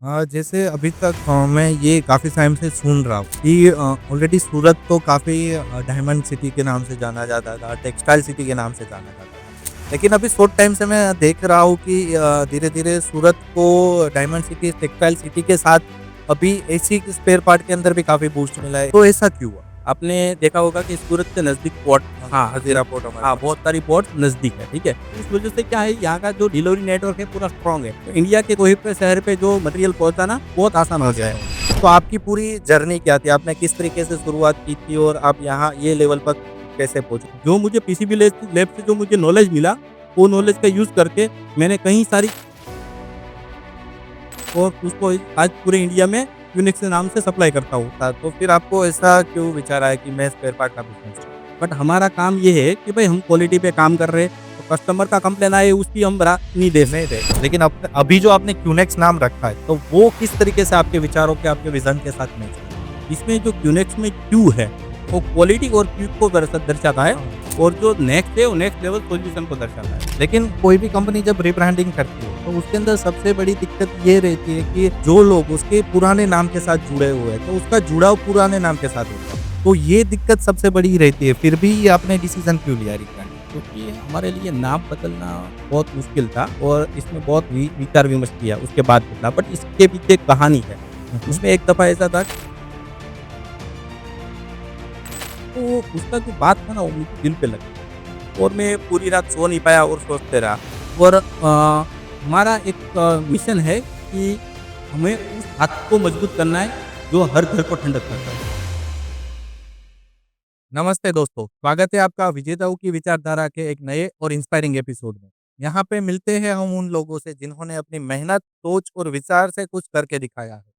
जैसे अभी तक मैं ये काफ़ी टाइम से सुन रहा हूँ कि ऑलरेडी सूरत तो काफ़ी डायमंड सिटी के नाम से जाना जाता था, टेक्सटाइल सिटी के नाम से जाना जाता था। लेकिन अभी शॉर्ट टाइम से मैं देख रहा हूँ कि धीरे-धीरे सूरत को डायमंड सिटी, टेक्सटाइल सिटी के साथ अभी एसी के स्पेयर पार्ट के अंदर भी काफ़ी बूस्ट मिला है। तो ऐसा क्यों हुआ? आपने देखा होगा कि सूरत के नज़दीक पोर्ट हाँ, हज़ीरा पोर्ट हमारे हाँ, पास। बहुत सारी पोर्ट नज़दीक है, ठीक है? इस वज़ह से क्या है यहाँ का जो डिलीवरी नेटवर्क है पूरा स्ट्रॉन्ग है। तो इंडिया के कोई पे शहर पे जो मटेरियल पहुँचाना बहुत आसान हो गया है। तो आपकी पूरी जर्नी क्या थी? आपने किस तरीके से शुरुआत की थी और आप यहाँ ये लेवल पर कैसे पहुँचे? जो मुझे पीसीबी लैब से जो मुझे नॉलेज मिला, वो नॉलेज का यूज़ करके मैंने कई सारी और उसको आज पूरे इंडिया में यूनिक्स के नाम से सप्लाई करता हूँ। था, तो फिर आपको ऐसा क्यों विचार आया कि मैं स्पेयर पार्ट का बिज़नेस करूँ? बट हमारा काम ये है कि भाई हम क्वालिटी पे काम कर रहे हैं, तो कस्टमर का कंप्लेन आए उसकी हम बरा नहीं दे नहीं सकते। थे, लेकिन अब अभी जो आपने क्यूनेक्स नाम रखा है, तो वो किस तरीके से आपके विचारों के, आपके विज़न के साथ मैच करता है? इसमें जो क्यूनेक्स में क्यू है, वो क्वालिटी और क्यू को दर्शाता है हाँ। और जो नेक्स्ट है, वो नेक्स्ट लेवल सॉल्यूशन को दर्शाता है। लेकिन कोई भी कंपनी जब रिब्रांडिंग करती है, तो उसके अंदर सबसे बड़ी दिक्कत ये रहती है कि जो लोग उसके पुराने नाम के साथ जुड़े हुए हैं, तो उसका जुड़ाव पुराने नाम के साथ होता है। तो ये दिक्कत सबसे बड़ी रहती है, फिर भी आपने डिसीज़न क्यों लिया रिब्रांडिंग? क्योंकि हमारे लिए नाम बदलना बहुत मुश्किल था और इसमें बहुत विचार-विमर्श किया, उसके बाद बदला। बट इसके पीछे एक कहानी है। हुँ, हुँ। उसमें एक दफ़ा ऐसा था, तो उसका जो बात था ना, वो मुझे दिल पे लगी और मैं पूरी रात सो नहीं पाया और सोचते रहा। और हमारा एक मिशन है कि हमें उस हाथ को मजबूत करना है, जो हर घर को ठंडक करता है। नमस्ते दोस्तों, स्वागत है आपका विजेताओं की विचारधारा के एक नए और इंस्पायरिंग एपिसोड में। यहाँ पे मिलते हैं हम उन लोगों से जिन्होंने अपनी मेहनत, सोच और विचार से कुछ करके दिखाया है।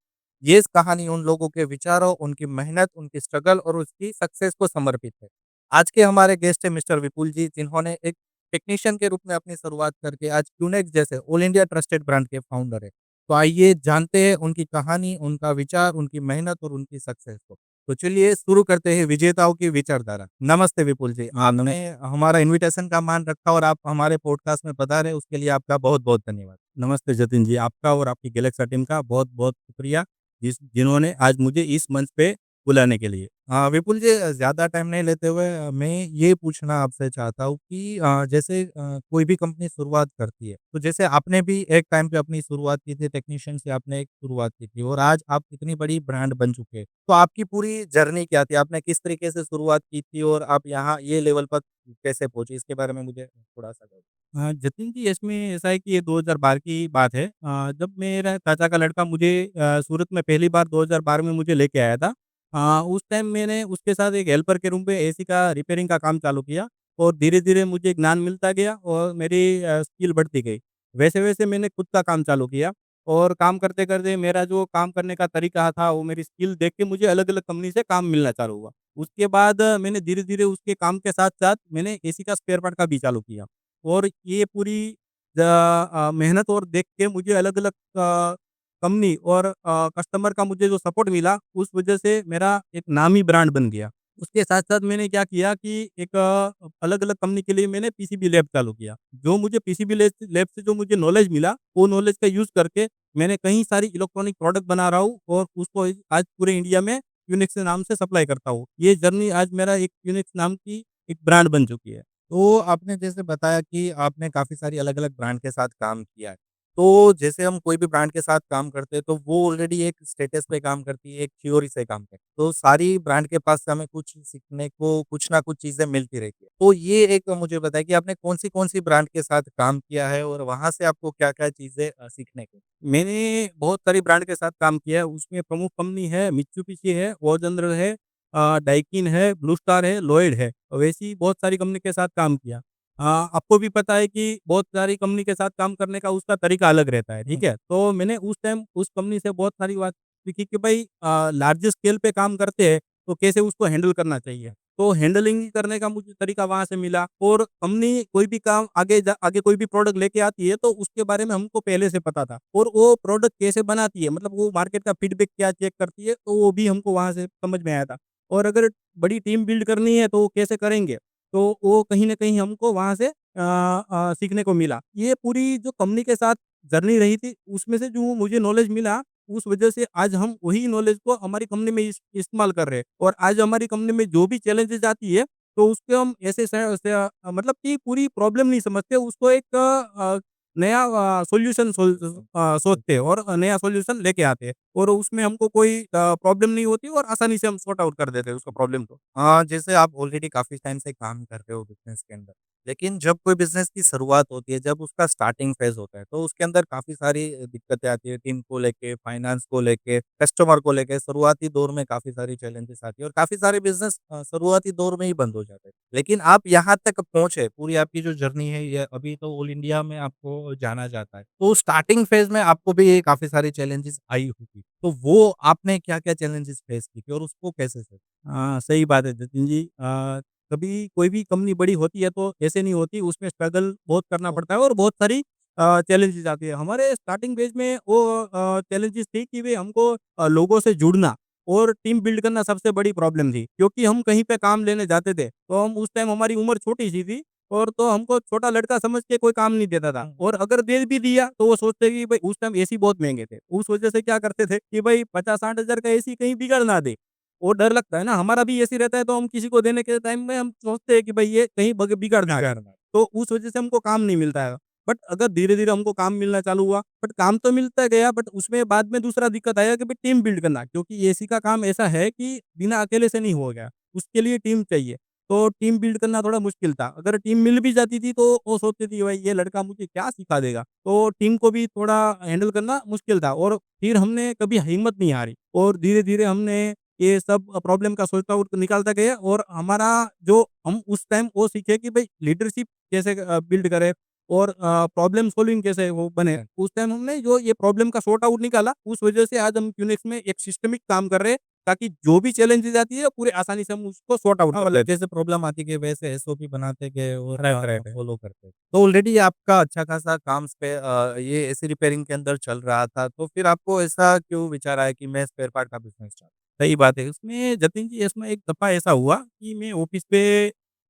ये कहानी उन लोगों के विचारों, उनकी मेहनत, उनकी स्ट्रगल और उसकी सक्सेस को समर्पित है। आज के हमारे गेस्ट हैं मिस्टर विपुल जी, जिन्होंने एक टेक्नीशियन के रूप में अपनी शुरुआत करके आज क्यूनेक्स जैसे ऑल इंडिया ट्रस्टेड ब्रांड के फाउंडर है। तो आइए जानते हैं उनकी कहानी, उनका विचार, उनकी मेहनत और उनकी सक्सेस को। तो चलिए शुरू करते हैं विजेताओं की विचारधारा। नमस्ते विपुल जी, हाँ, आपने हमारा इन्विटेशन का मान रखा और आप हमारे पॉडकास्ट में पधारे, उसके लिए आपका बहुत-बहुत धन्यवाद। नमस्ते जतिन जी, आपका और आपकी गैलेक्सा टीम का बहुत-बहुत शुक्रिया, जिन्होंने आज मुझे इस मंच पे बुलाने के लिए। विपुल जी, ज़्यादा टाइम नहीं लेते हुए मैं ये पूछना आपसे चाहता हूँ कि जैसे कोई भी कंपनी शुरुआत करती है, तो जैसे आपने भी एक टाइम पे अपनी शुरुआत की थी, टेक्नीशियन से आपने एक शुरुआत की थी और आज आप इतनी बड़ी ब्रांड बन चुके हैं। तो आपकी पूरी जर्नी क्या थी? आपने किस तरीके से शुरुआत की थी और आप यहाँ ये लेवल पर कैसे पहुँचे? इसके बारे में मुझे थोड़ा-सा बताइए। जतिन जी, इसमें ऐसा है कि ये 2012 की बात है। जब मेरा चाचा का लड़का मुझे सूरत में पहली बार 2012 में मुझे लेके आया था। उस टाइम मैंने उसके साथ एक हेल्पर के रूम पे एसी का रिपेयरिंग का काम चालू किया और धीरे-धीरे मुझे ज्ञान मिलता गया और मेरी स्किल बढ़ती गई। वैसे-वैसे मैंने खुद का काम चालू किया और काम करते-करते मेरा जो काम करने का तरीका था, वो मेरी स्किल देख के मुझे अलग-अलग कंपनी से काम मिलना चालू हुआ। उसके बाद मैंने धीरे-धीरे उसके काम के साथ-साथ मैंने एसी का स्पेयर पार्ट का भी चालू किया। और ये पूरी मेहनत और देख के मुझे अलग-अलग कंपनी और कस्टमर का मुझे जो सपोर्ट मिला, उस वजह से मेरा एक नामी ब्रांड बन गया। उसके साथ-साथ मैंने क्या किया कि एक अलग-अलग कंपनी के लिए मैंने पीसीबी लैब चालू किया। जो मुझे पीसीबी लैब से जो मुझे नॉलेज मिला, वो नॉलेज का यूज़ करके मैंने कई सारी इलेक्ट्रॉनिक प्रोडक्ट बना रहा हूँ और उसको आज पूरे इंडिया में यूनिक्स के नाम से सप्लाई करता हूँ। ये जर्नी आज मेरा एक यूनिक्स नाम की एक ब्रांड बन चुकी है। तो आपने जैसे बताया कि आपने काफ़ी सारी अलग-अलग ब्रांड के साथ काम किया है। तो जैसे हम कोई भी ब्रांड के साथ काम करते हैं, तो वो ऑलरेडी एक स्टेटस पे काम करती है, एक थ्योरी से काम करती है। तो सारी ब्रांड के पास से हमें कुछ सीखने को, कुछ ना कुछ चीज़ें मिलती रहती है। तो ये एक मुझे बताइए कि आपने कौन-सी ब्रांड के साथ काम किया है और वहाँ से आपको क्या-क्या चीज़ें सीखने को? मैंने बहुत सारी ब्रांड के साथ काम किया है, उसमें प्रमुख कंपनी है, मित्सुबिशी है, वोजंद्र है, डाइकिन है, ब्लू स्टार है, लॉयड है। वैसी बहुत सारी कंपनी के साथ काम किया। आपको भी पता है कि बहुत सारी कंपनी के साथ काम करने का उसका तरीका अलग रहता है, ठीक हुँ। है? तो मैंने उस टाइम उस कंपनी से बहुत सारी बात सीखी कि भाई लार्ज स्केल पे काम करते हैं, तो कैसे उसको हैंडल करना चाहिए। तो हैंडलिंग करने का मुझे तरीका वहाँ से मिला और कंपनी कोई भी काम आगे कोई भी प्रोडक्ट लेके आती है, तो उसके बारे में हमको पहले से पता था और वो प्रोडक्ट कैसे बनाती है, मतलब वो मार्केट का फीडबैक क्या चेक करती है, तो वो भी हमको वहाँ से समझ में आया था। और अगर बड़ी टीम बिल्ड करनी है, तो वो कैसे करेंगे, तो वो कहीं न कहीं हमको वहाँ से सीखने को मिला। ये पूरी जो कंपनी के साथ जर्नी रही थी, उसमें से जो मुझे नॉलेज मिला, उस वजह से आज हम वही नॉलेज को हमारी कंपनी में इस्तेमाल कर रहे हैं और आज हमारी कंपनी में जो भी चैलेंजेज़ आती है, तो उसको हम ऐसे मतलब कि पूरी प्रॉब्लम नहीं समझते, उसको एक नया सॉल्यूशन सोचते हैं और नया सॉल्यूशन लेके आते हैं और उसमें हमको कोई प्रॉब्लम नहीं होती और आसानी से हम सॉर्ट आउट कर देते हैं उसका प्रॉब्लम को। हाँ, जैसे आप ऑलरेडी काफ़ी टाइम से काम कर रहे हो बिज़नेस के अंदर। लेकिन जब कोई बिज़नेस की शुरुआत होती है, जब उसका स्टार्टिंग फ़ेज़ होता है, तो उसके अंदर काफ़ी सारी दिक्कतें आती हैं, टीम को लेके, फाइनेंस को लेके, कस्टमर को लेके, शुरुआती दौर में काफ़ी सारी चैलेंजेस आती है और काफ़ी सारे बिज़नेस शुरुआती दौर में ही बंद हो जाते हैं। लेकिन आप यहाँ तक पहुँचे, पूरी आपकी जो जर्नी है, ये अभी तो ऑल इंडिया में आपको जाना जाता है। तो स्टार्टिंग फ़ेज़ में आपको भी काफ़ी सारी चैलेंजेस आई होगी। तो वो आपने क्या-क्या चैलेंजेस फ़ेस की थी और उसको कैसे से हाँ, सही बात है जतिन जी। कभी कोई भी कंपनी बड़ी होती है तो ऐसे नहीं होती, उसमें स्ट्रगल बहुत करना पड़ता है और बहुत सारी चैलेंजेज़ आती है। हमारे स्टार्टिंग फेज़ में वो चैलेंजेज़ थी कि भई हमको लोगों से जुड़ना और टीम बिल्ड करना सबसे बड़ी प्रॉब्लम थी। क्योंकि हम कहीं पे काम लेने जाते थे, तो हम उस टाइम हमारी उम्र छोटी-सी थी और तो हमको छोटा लड़का समझ के कोई काम नहीं देता था हुँ, और अगर दे भी दिया, तो वो सोचते कि भई उस टाइम एसी बहुत महँगे थे। उस वजह से क्या करते थे कि भई 50-60 हज़ार का एसी कहीं बिगड़ ना दे। वो डर लगता है ना, हमारा भी ऐसे ही रहता है तो हम किसी को देने के टाइम में हम सोचते हैं कि भाई ये कहीं बग बिगड़ ना जाए, बिगाड़ना? तो उस वजह से हमको काम नहीं मिलता है। बट अगर धीरे-धीरे हमको काम मिलना चालू हुआ, बट काम तो मिलता गया बट उसमें बाद में दूसरा दिक्कत आया कि भाई टीम बिल्ड करना, क्योंकि एसी का काम ऐसा है कि बिना अकेले से नहीं होगा, उसके लिए टीम चाहिए। तो टीम बिल्ड करना थोड़ा मुश्किल था। अगर टीम मिल भी जाती थी तो वो सोचती थी भाई ये लड़का मुझे क्या सिखा देगा? तो टीम को भी थोड़ा हैंडल करना मुश्किल था और फिर हमने कभी हिम्मत नहीं हारी और धीरे-धीरे हमने ये सब प्रॉब्लम का सोल्यूट आउट निकालते गए और हमारा जो हम उस टाइम वो सीखे कि भई लीडरशिप कैसे बिल्ड करें और प्रॉब्लम सॉल्विंग कैसे वो बने। अच्छा। उस टाइम हमने जो ये प्रॉब्लम का सॉर्ट आउट निकाला, उस वजह से आज हम क्यूनिक्स में एक सिस्टमिक काम कर रहे हैं, ताकि जो भी चैलेंजेज़ आती है, पूरे आसानी से हम उसको सॉर्ट आउट हाँ, कर मतलब लेते हैं। जैसे प्रॉब्लम आती गई वैसे एसओपी बनाते गए और राइट, राइट, राइट। फ़ॉलो करते। तो ऑलरेडी आपका अच्छा खासा काम ये एसी रिपेयरिंग के अंदर चल रहा था, तो फिर आपको ऐसा क्यों विचार आया कि मैं स्पेयर पार्ट का बिज़नेस स्टार्ट सही बात है। उसमें जतिन जी इसमें एक दफ़ा ऐसा हुआ कि मैं ऑफ़िस पे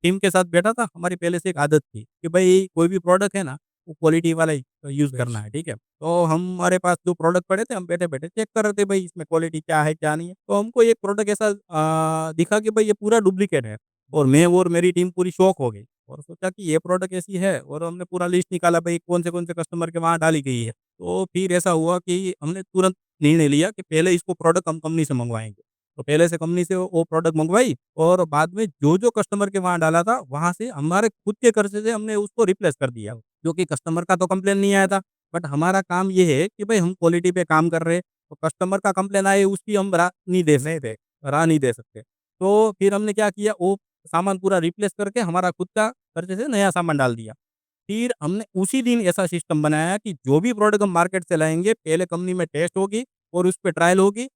टीम के साथ बैठा था। हमारी पहले से एक आदत थी कि भई कोई भी प्रोडक्ट है ना, वो क्वालिटी वाला ही यूज़ करना बेच है, ठीक है? तो हमारे पास जो प्रोडक्ट पड़े थे, हम बैठे-बैठे चेक कर रहे थे भई इसमें क्वालिटी क्या है, क्या नहीं है। तो हमको एक प्रोडक्ट ऐसा दिखा कि भई ये पूरा डुप्लीकेट है और मैं और मेरी टीम पूरी शॉक हो गई और सोचा कि ये प्रोडक्ट ऐसी है और हमने पूरा लिस्ट निकाला भई कौन से कस्टमर के वहाँ डाली गई है। तो फिर ऐसा हुआ कि हमने तुरंत निर्णय लिया कि पहले इसको प्रोडक्ट हम कंपनी से मँगवाएँगे। तो पहले से कंपनी से वो प्रोडक्ट मँगवाई और बाद में जो-जो कस्टमर के वहाँ डाला था, वहाँ से हमारे खुद के खर्चे से हमने उसको रिप्लेस कर दिया। क्योंकि कस्टमर का तो कंप्लेन नहीं आया था, बट हमारा काम ये है कि भई हम क्वालिटी पे काम कर रहे हैं, तो कस्टमर का कंप्लेन आए उसकी हम नहीं थे। राह नहीं दे सकते। तो फिर हमने क्या किया, वो सामान पूरा रिप्लेस करके हमारा खुद का खर्चे से नया सामान डाल दिया। फिर हमने उसी दिन ऐसा सिस्टम बनाया कि जो भी प्रोडक्ट हम मार्केट से लाएँगे, पहले कंपनी में टेस्ट होगी और उसपे ट्रायल होगी,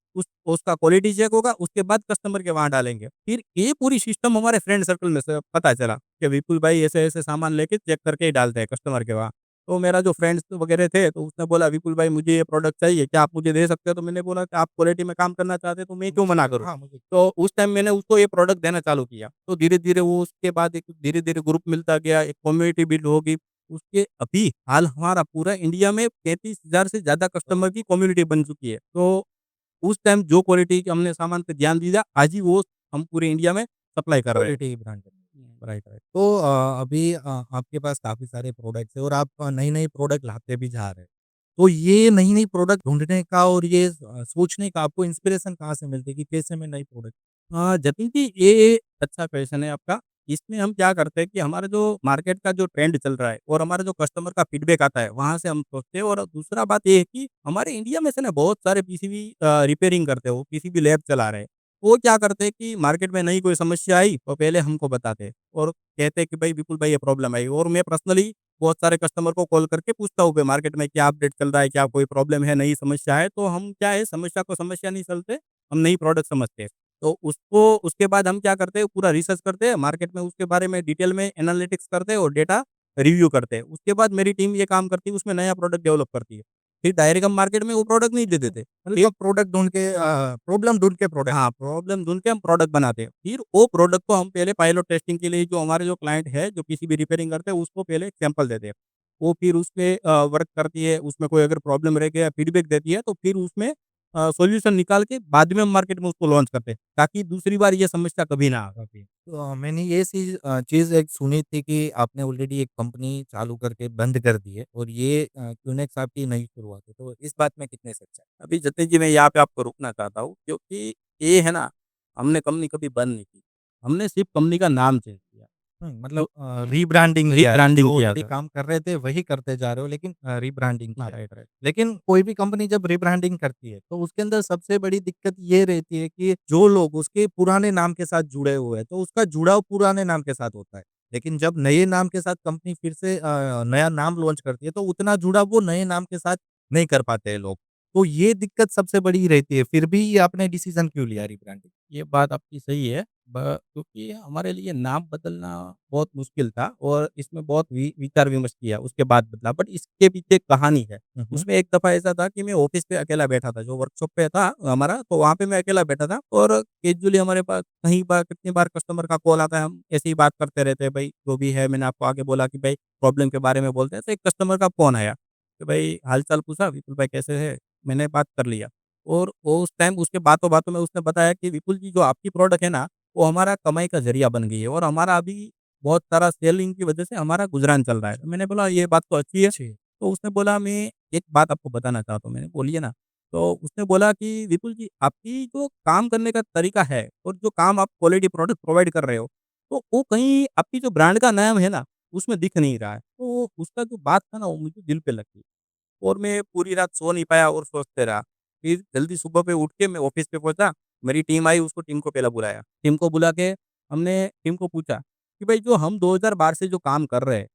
उसका क्वालिटी चेक होगा, उसके बाद कस्टमर के वहाँ डालेंगे। फिर ये पूरी सिस्टम हमारे फ्रेंड सर्कल में से पता चला कि विपुल भाई ऐसे-ऐसे सामान लेके चेक करके ही डालते हैं कस्टमर के वहाँ। तो मेरा जो फ्रेंड्स वगैरह थे, तो उसने बोला, "विपुल भाई मुझे ये प्रोडक्ट चाहिए, क्या आप मुझे दे सकते हो?" तो मैंने बोला कि आप क्वालिटी में काम करना चाहते हैं, तो मैं क्यों मना करूँ? हाँ, मुझे तो उस टाइम मैंने उसको ये प्रोडक्ट देना चालू किया। तो धीरे-धीरे वो उसके बाद एक धीरे-धीरे ग्रुप मिलता गया, एक कम्युनिटी बिल्ड होगी। उसके अभी हाल हमारा पूरा इंडिया में 35,000 से ज़्यादा कस्टमर की कम्युनिटी बन चुकी है। तो उस टाइम जो क्वालिटी के हमने सामान पे ध्यान दिया, आज ही वो हम पूरे इंडिया में सप्लाई कर रहे हैं। क्वालिटी ब्रांड हुँ। Right, right. तो अभी आपके पास काफ़ी सारे प्रोडक्ट्स हैं और आप नई-नई प्रोडक्ट लाते भी जा रहे हैं। तो ये नई-नई प्रोडक्ट ढूँढने का और ये सोचने का आपको इंस्पिरेशन कहाँ से मिलती है कि कैसे मैं नई प्रोडक्ट जतिन जी ये अच्छा क्वेश्चन है आपका। इसमें हम क्या करते हैं कि हमारा जो मार्केट का जो ट्रेंड चल रहा है और हमारा जो कस्टमर का फीडबैक आता है, वहाँ से हम सोचते हैं और दूसरा बात ये है कि हमारे इंडिया में से ना बहुत सारे पीसीबी रिपेयरिंग करते हो, पीसीबी लैब चला रहे हैं। वो क्या करते हैं कि मार्केट में नई कोई समस्या आई, तो पहले हमको बताते हैं और कहते हैं कि भाई विपुल भाई ये प्रॉब्लम आई और मैं पर्सनली बहुत सारे कस्टमर को कॉल करके पूछता हूँ कि मार्केट में क्या अपडेट चल रहा है, क्या कोई प्रॉब्लम है, नई समस्या है, तो हम क्या है समस्या को समस्या नहीं समझते, हम नई प्रोडक्ट समझते हैं। तो उसको उसके बाद हम क्या करते हैं पूरा रिसर्च करते हैं, मार्केट में उसके बारे में डिटेल में एनालिटिक्स करते हैं और डेटा रिव्यू करते हैं। उसके बाद मेरी टीम ये काम करती है उसमें नया प्रोडक्ट डेवलप करती है। फिर डायरेक्ट हम मार्केट में वो प्रोडक्ट नहीं दे देते। फिर मतलब प्रोडक्ट ढूँढ के प्रॉब्लम ढूँढ के प्रोडक्ट हाँ, प्रॉब्लम ढूँढ के हम प्रोडक्ट बनाते हैं। फिर वो प्रोडक्ट को हम पहले पायलट टेस्टिंग के लिए जो हमारे जो क्लाइंट है, जो पीसीबी रिपेयरिंग करते हैं, उसको पहले एक सैंपल देते हैं। वो फिर उसपे वर्क करती है, उसमें कोई अगर प्रॉब्लम रह गया, फीडबैक देती है, तो फिर उसमें सॉल्यूशन निकाल के बाद में हम मार्केट में उसको लॉन्च करते हैं, ताकि दूसरी बार ये समस्या कभी ना आ पाए। तो मैंने ये चीज़ एक सुनी थी कि आपने ऑलरेडी एक कंपनी चालू करके बंद कर दी है और ये क्यूनेक्स आपकी नई शुरुआत है, तो इस बात में कितने सच है? अभी जतिन जी मैं यहाँ पे आपको रोकना चाहता हूँ, क्योंकि ये है ना, हमने कंपनी कभी बंद नहीं की। हमने सिर्फ़ कंपनी का नाम चेंज किया। मतलब तो रीब्रांडिंग किया है, जो रीब्रांडिंग किया ऑलरेडी था। काम कर रहे थे वही करते जा रहे हो लेकिन रीब्रांडिंग हाँ, किया है। Right, right. लेकिन कोई भी कंपनी जब रीब्रांडिंग करती है, तो उसके अंदर सबसे बड़ी दिक्कत ये रहती है कि जो लोग उसके पुराने नाम के साथ जुड़े हुए हैं, तो उसका जुड़ाव पुराने नाम के साथ होता है। लेकिन जब नए नाम के साथ कंपनी फिर से नया नाम लॉन्च करती है, तो उतना जुड़ाव वो नए नाम के साथ नहीं कर पाते हैं लोग। तो ये दिक्कत सबसे बड़ी रहती है, फिर भी ये आपने डिसीज़न क्यों लिया रीब्रांडिंग? ये बात आपकी सही है। क्योंकि हमारे लिए नाम बदलना बहुत मुश्किल था और इसमें बहुत विचार-विमर्श किया, उसके बाद बदला। बट इसके पीछे एक कहानी है। हुँ, हुँ। उसमें एक दफ़ा ऐसा था कि मैं ऑफ़िस पे अकेला बैठा था, जो वर्कशॉप पे था हमारा, तो वहाँ पे मैं अकेला बैठा था और कैज़ुअली हमारे पास कई बार कितनी बार कस्टमर का कॉल आता है, हम ऐसे ही बात करते रहते हैं, भई जो भी है, मैंने आपको आगे बोला कि भई प्रॉब्लम के बारे में बोलते हैं, तो एक कस्टमर का फ़ोन आया कि भई हाल-चाल पूछा, "विपुल भाई कैसे हैं?" मैंने बात कर लिया। और वो उस टाइम उसके बातों-बातों में उसने बताया कि विपुल जी, जो आपकी प्रोडक्ट है ना, वो हमारा कमाई का ज़रिया बन गई है और हमारा अभी बहुत सारा सेलिंग की वज़ह से हमारा गुज़रान चल रहा है। तो मैंने बोला ये बात तो अच्छी है। जी। तो उसने बोला मैं एक बात आपको बताना चाहता हूँ। मैंने बोलिए ना। तो उसने बोला कि विपुल जी, आपकी जो काम करने का तरीका है और जो काम आप क्वालिटी प्रोडक्ट प्रोवाइड कर रहे हो, तो वो कहीं आपकी जो ब्रांड का नाम है ना, उसमें दिख नहीं रहा है। तो उसका जो बात था ना, वो मुझे दिल पे लग गई। और मैं पूरी रात सो नहीं पाया और सोचते रहा। फिर जल्दी सुबह पे उठ के मैं ऑफ़िस पे पहुँचा, मेरी टीम आई, उसको टीम को पहले बुलाया। टीम को बुला के हमने टीम को पूछा कि भाई जो हम 2012 से जो काम कर रहे हैं,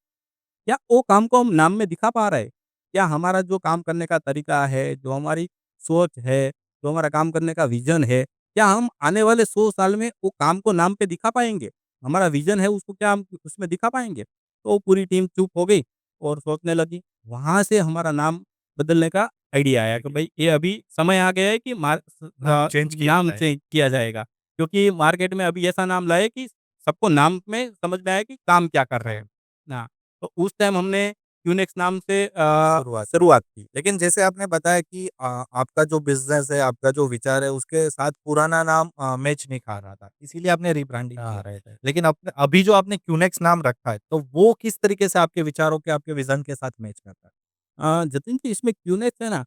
क्या वो काम को हम नाम में दिखा पा रहे हैं? क्या हमारा जो काम करने का तरीका है, जो हमारी सोच है, जो हमारा काम करने का विज़न है, क्या हम आने वाले 100 साल में वो काम को नाम पे दिखा पाएँगे? हमारा विज़न है, उसको क्या हम उसमें दिखा पाएँगे? तो पूरी टीम चुप हो गई और सोचने लगी। वहाँ से हमारा नाम बदलने का आइडिया आया कि भाई ये अभी समय आ गया है कि नाम चेंज किया नाम जाए। चेंज किया जाएगा। क्योंकि मार्केट में अभी ऐसा नाम लाए कि सबको नाम में समझ में आए कि काम क्या कर रहे हैं। हाँ, तो उस टाइम हमने क्यूनेक्स नाम से शुरुआत। शुरुआत की। लेकिन जैसे आपने बताया कि आपका जो बिज़नेस है, आपका जो विचार है, उसके साथ पुराना नाम मैच नहीं खा रहा था, इसीलिए आपने रीब्रांडिंग हाँ, किया। Right, right. लेकिन अपने अभी जो आपने क्यूनेक्स नाम रखा है, तो वो किस तरीके से आपके विचारों के, आपके विज़न के साथ मैच करता है? जतिन जी, इसमें क्यूनेक्स है ना,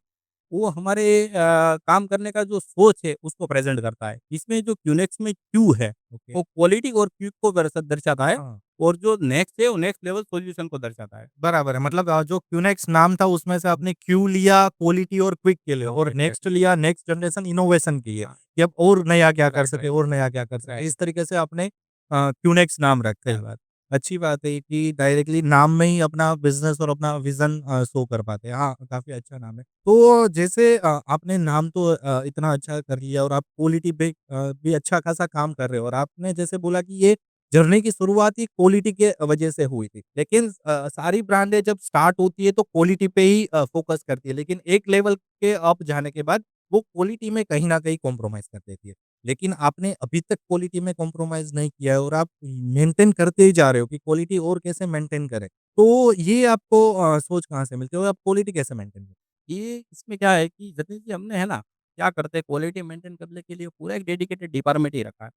वो हमारे काम करने का जो सोच है उसको प्रेज़ेंट करता है। इसमें जो क्यूनेक्स में क्यू है, ओके। वो क्वालिटी और क्विक को दर्शाता है हाँ, और जो नेक्स्ट है वो नेक्स्ट लेवल सॉल्यूशन को दर्शाता है। बराबर है। मतलब जो क्यूनेक्स नाम था, उसमें से आपने क्यू लिया क्वालिटी और क्विक के लिए और नेक्स्ट एग्ज़ैक्टली। लिया नेक्स्ट जनरेशन इनोवेशन के लिए, हाँ, कि अब और नया क्या कर राइट, सके राइट, और नया क्या कर सके। राइट। इस तरीके से आपने क्यूनेक्स नाम रखा सही है। बात। अच्छी बात है कि डायरेक्टली नाम में ही अपना बिज़नेस और अपना विज़न शो कर पाते हैं। हाँ, काफ़ी अच्छा नाम है। तो जैसे आपने नाम तो इतना अच्छा कर लिया और आप क्वालिटी पे भी अच्छा खासा काम कर रहे हो और आपने जैसे बोला कि ये जर्नी की शुरुआत ही क्वालिटी के वजह से हुई थी। लेकिन सारी ब्रांडें जब स्टार्ट होती है तो क्वालिटी पे ही फ़ोकस करती है। लेकिन एक लेवल के अप जाने के बाद वो क्वालिटी में कहीं न कहीं कॉम्प्रोमाइज़ कर देती है। लेकिन आपने अभी तक क्वालिटी में कॉम्प्रोमाइज़ नहीं किया है और आप मेंटेन करते ही जा रहे हो कि क्वालिटी और कैसे मेंटेन करें। तो ये आपको सोच कहाँ से मिलती है और आप क्वालिटी कैसे मेंटेन करते ये इसमें क्या है कि जतिन जी, हमने है ना, क्या करते हैं, क्वालिटी मेंटेन करने के लिए पूरा एक डेडिकेटेड डिपार्टमेंट ही रखा है।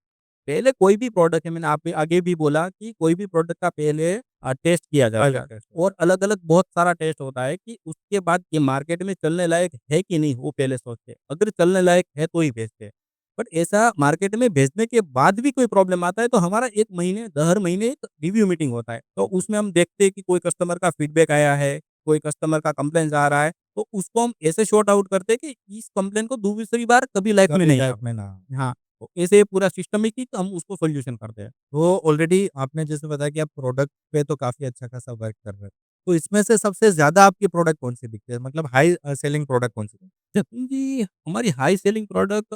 पहले कोई भी प्रोडक्ट है, मैंने आप आगे भी बोला कि कोई भी प्रोडक्ट का पहले टेस्ट किया हो? जाता अलग है कैसे? और अलग-अलग बहुत सारा टेस्ट होता है कि उसके बाद ये मार्केट में चलने लायक है कि नहीं, वो पहले सोचते हैं। अगर चलने लायक है तो ही भेजते हैं। बट ऐसा मार्केट में भेजने के बाद भी कोई प्रॉब्लम आता है तो हमारा 1 महीने, हर महीने एक रिव्यू मीटिंग होता है। तो उसमें हम देखते हैं कि कोई कस्टमर का फीडबैक आया है, कोई कस्टमर का कंप्लेंट्स आ रहा है, तो उसको हम ऐसे सॉर्ट आउट करते हैं कि इस कंप्लेंट को दूसरी बार कभी लाइफ में कभी नहीं लाइफ़ आए। में ना हाँ, तो ऐसे पूरा सिस्टमैटिक ही हम उसको सॉल्यूशन करते हैं। तो ऑलरेडी आपने जैसे बताया कि आप प्रोडक्ट पे तो काफ़ी अच्छा खासा वर्क कर रहे हो। तो इसमें से सबसे ज़्यादा आपकी प्रोडक्ट कौन-सी बिकती है? मतलब हाई सेलिंग प्रोडक्ट कौन-सी है? जतिन जी, हमारी हाई सेलिंग प्रोडक्ट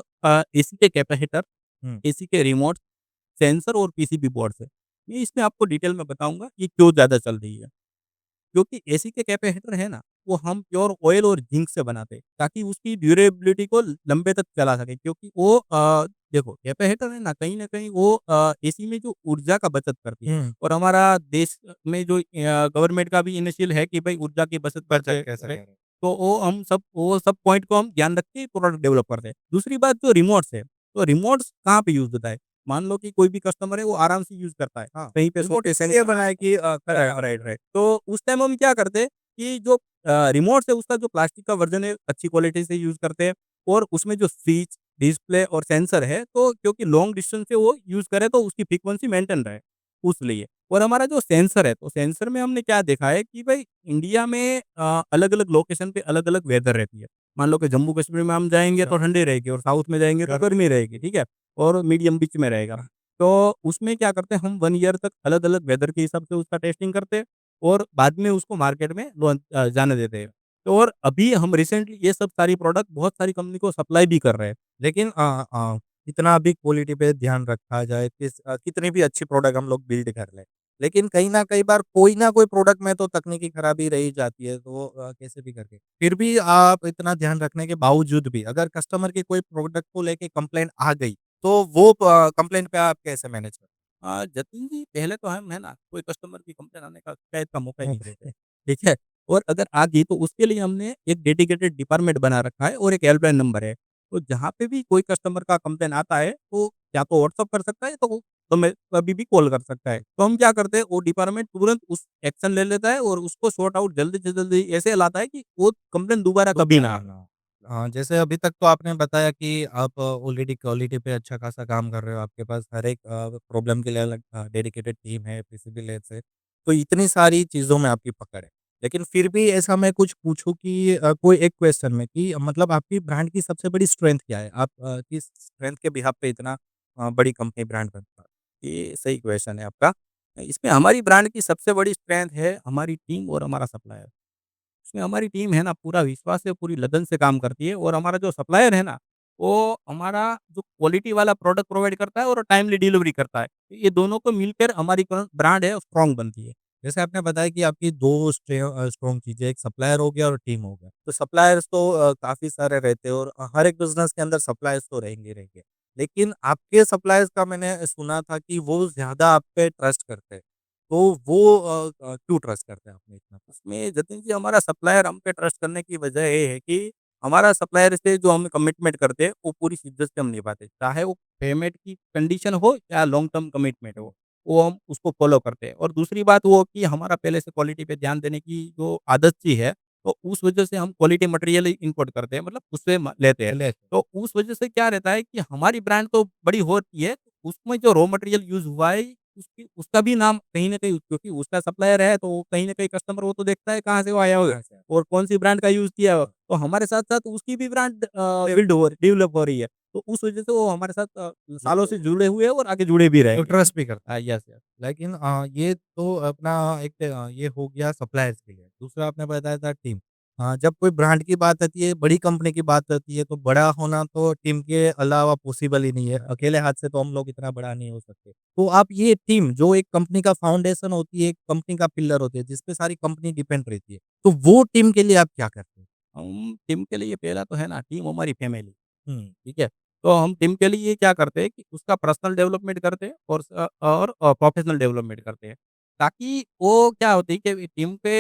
एसी के कैपेसिटर, हुँ। एसी के रिमोट, सेंसर और पीसीबी बोर्ड्स है। मैं इसमें आपको डिटेल में बताऊँगा ये क्यों ज़्यादा चल रही है। क्योंकि एसी के कैपेसिटर है ना, वो हम प्योर ऑयल और जिंक से बनाते हैं, ताकि उसकी ड्यूरेबिलिटी को लंबे तक चला सकें। क्योंकि वो देखो, कैपेसिटर है ना, कहीं न कहीं वो एसी में जो ऊर्जा का बचत करती है हुँ। और हमारा देश में जो गवर्नमेंट का भी इनिशियल है कि भाई ऊर्जा की बचत बचत करते कैसे रहे। करें? तो वो सब पॉइंट को हम ध्यान रख के प्रोडक्ट डेवलप करते हैं। दूसरी बात जो रिमोट्स है, तो रिमोट्स कहाँ पे यूज़ होता है? मान लो कि कोई भी कस्टमर है वो आराम से यूज़ करता है। हाँ, कहीं पे रिमोट सोके इसलिए बनाया कि राइट, राइट, राइट। तो उस टाइम हम क्या करते हैं कि जो रिमोट्स है उसका जो प्लास्टिक का वर्ज़न है अच्छी क्वालिटी से यूज़ करते हैं और उसमें जो स्विच, डिस्प्ले और सेंसर है तो क्योंकि लॉन्ग डिस्टेंस से वो यूज़ करे तो उसकी फ्रीक्वेंसी मेंटेन रहे, उस लिए। और हमारा जो सेंसर है, तो सेंसर में हमने क्या देखा है कि भई इंडिया में अलग-अलग लोकेशन पे अलग-अलग वेदर रहती है। मान लो कि जम्मू-कश्मीर में हम जाएँगे अच्छा, तो ठंडी रहेगी और साउथ में जाएँगे तो गर्मी रहेगी, ठीक है? और मीडियम बीच में रहेगा। तो उसमें क्या करते हैं हम 1 ईयर तक अलग-अलग वेदर के हिसाब से उसका टेस्टिंग करते हैं और बाद में उसको मार्केट में जाने देते हैं। तो और अभी हम रिसेंटली ये सब सारी प्रोडक्ट बहुत सारी कंपनी को सप्लाई भी कर रहे हैं। लेकिन कितना भी क्वालिटी पे ध्यान रखा जाए, कितनी भी अच्छी प्रोडक्ट हम लोग बिल्ड कर लें, लेकिन कहीं न कई बार कोई ना कोई प्रोडक्ट में तो तकनीकी खराबी रह ही जाती है, तो कैसे भी करके। फिर भी आप इतना ध्यान रखने के बावजूद भी अगर कस्टमर की कोई प्रोडक्ट को लेके कंप्लेंट आ गई, तो वो कंप्लेंट पे आप कैसे मैनेज करते जतिन जी पहले तो हम है ना कोई कस्टमर की कंप्लेन आने का शिकायत का मौका ही हैं? नहीं देते, ठीक है? और अगर आ गई तो उसके लिए हमने एक डेडिकेटेड डिपार्टमेंट बना रखा है और एक हेल्पलाइन नंबर है। तो जहाँ पे भी कोई कस्टमर का कंप्लेन आता है तो या तो व्हाट्सएप कर सकता है तो मैं कभी भी कॉल कर सकता है। तो हम क्या करते हैं वो डिपार्टमेंट तुरंत उस एक्शन ले लेता है और उसको सॉर्ट आउट जल्दी से जल्दी ऐसे लाता है कि वो कंप्लेन दोबारा कभी ना दोबारा आए। ना। जैसे अभी तक तो आपने बताया कि आप ऑलरेडी क्वालिटी पे अच्छा खासा काम कर रहे हो, आपके पास हर एक प्रॉब्लम के लिए अलग डेडिकेटेड टीम है, पीसीबी लैब से, तो इतनी सारी चीज़ों में आपकी पकड़ है। लेकिन फिर भी ऐसा मैं कुछ पूछूँ कि कोई एक क्वेश्चन में कि मतलब आपकी ब्रांड की सबसे बड़ी स्ट्रेंथ क्या है? आप किस स्ट्रेंथ के बिहाफ़ पे इतना बड़ी कंपनी ब्रांड बन पा ये सही क्वेश्चन है आपका। इसमें हमारी ब्रांड की सबसे बड़ी स्ट्रेंथ है हमारी टीम और हमारा सप्लायर। इसमें हमारी टीम है ना पूरा विश्वास से, पूरी लगन से काम करती है और हमारा जो सप्लायर है ना, वो हमारा जो क्वालिटी वाला प्रोडक्ट प्रोवाइड करता है और टाइमली डिलीवरी करता है। ये दोनों को मिलकर हमारी ब्रांड है स्ट्रॉन्ग बनती है। जैसे आपने बताया कि आपकी 2 स्ट्रॉन्ग चीज़ें, एक सप्लायर हो गया और टीम हो गया। तो सप्लायर्स तो काफ़ी सारे रहते हैं और हर एक बिज़नेस के अंदर सप्लायर्स तो रहेंगे ही रहेंगे। लेकिन आपके सप्लायर्स का मैंने सुना था कि वो ज़्यादा आप पे ट्रस्ट करते हैं। तो वो क्यों ट्रस्ट करते हैं आप में इतना? उसमें जतिन जी हमारा सप्लायर हम पे ट्रस्ट करने की वजह ये है कि हमारा सप्लायर से जो हम कमिटमेंट करते हैं, वो पूरी शिद्दत से हम निभाते हैं। चाहे वो पेमेंट की कंडीशन हो या लॉन्ग टर्म कमिटमेंट हो, वो हम उसको फ़ॉलो करते हैं। और दूसरी बात वो कि हमारा पहले से क्वालिटी पे ध्यान देने की जो आदत सी है, तो उस वजह से हम क्वालिटी मटेरियल ही इम्पोर्ट करते हैं, मतलब उससे लेते हैं। पहले तो उस वजह से क्या रहता है कि हमारी ब्रांड तो बड़ी होती है, उसमें जो रॉ मटेरियल यूज़ हुआ है उसकी उसका भी नाम कहीं न कहीं क्योंकि उसका सप्लायर है, तो कहीं न कहीं कस्टमर वो तो देखता है कहाँ से वो आया होगा कहाँ से आया? और कौन-सी ब्रांड का यूज़ किया हो। हाँ। तो हमारे साथ-साथ उसकी भी ब्रांड बिल्ड हो डेवलप हो रही है। तो उस वजह से वो हमारे साथ ये सालों से तो जुड़े हुए हैं और आगे जुड़े भी तो रहेंगे। ट्रस्ट भी करते हैं। Yes, yes. लेकिन ये तो अपना एक ये हो गया सप्लायर्स के लिए। दूसरा आपने बताया था टीम। जब कोई ब्रांड की बात आती है, बड़ी कंपनी की बात आती है, तो बड़ा होना तो टीम के अलावा पॉसिबल ही नहीं है। अकेले हाथ से तो हम लोग इतना बड़ा नहीं हो सकते। तो आप ये टीम जो एक कंपनी का फाउंडेशन होती है, एक कंपनी का पिलर होती है, जिस पे सारी कंपनी डिपेंड रहती है। तो वो टीम के लिए आप क्या करते हैं? हम टीम के लिए पहला तो है ना टीम हमारी फैमिली, हुँ। ठीक है? तो हम टीम के लिए क्या करते हैं कि उसका पर्सनल डेवलपमेंट करते हैं और प्रोफेशनल डेवलपमेंट करते हैं। ताकि वो क्या होती है कि टीम पे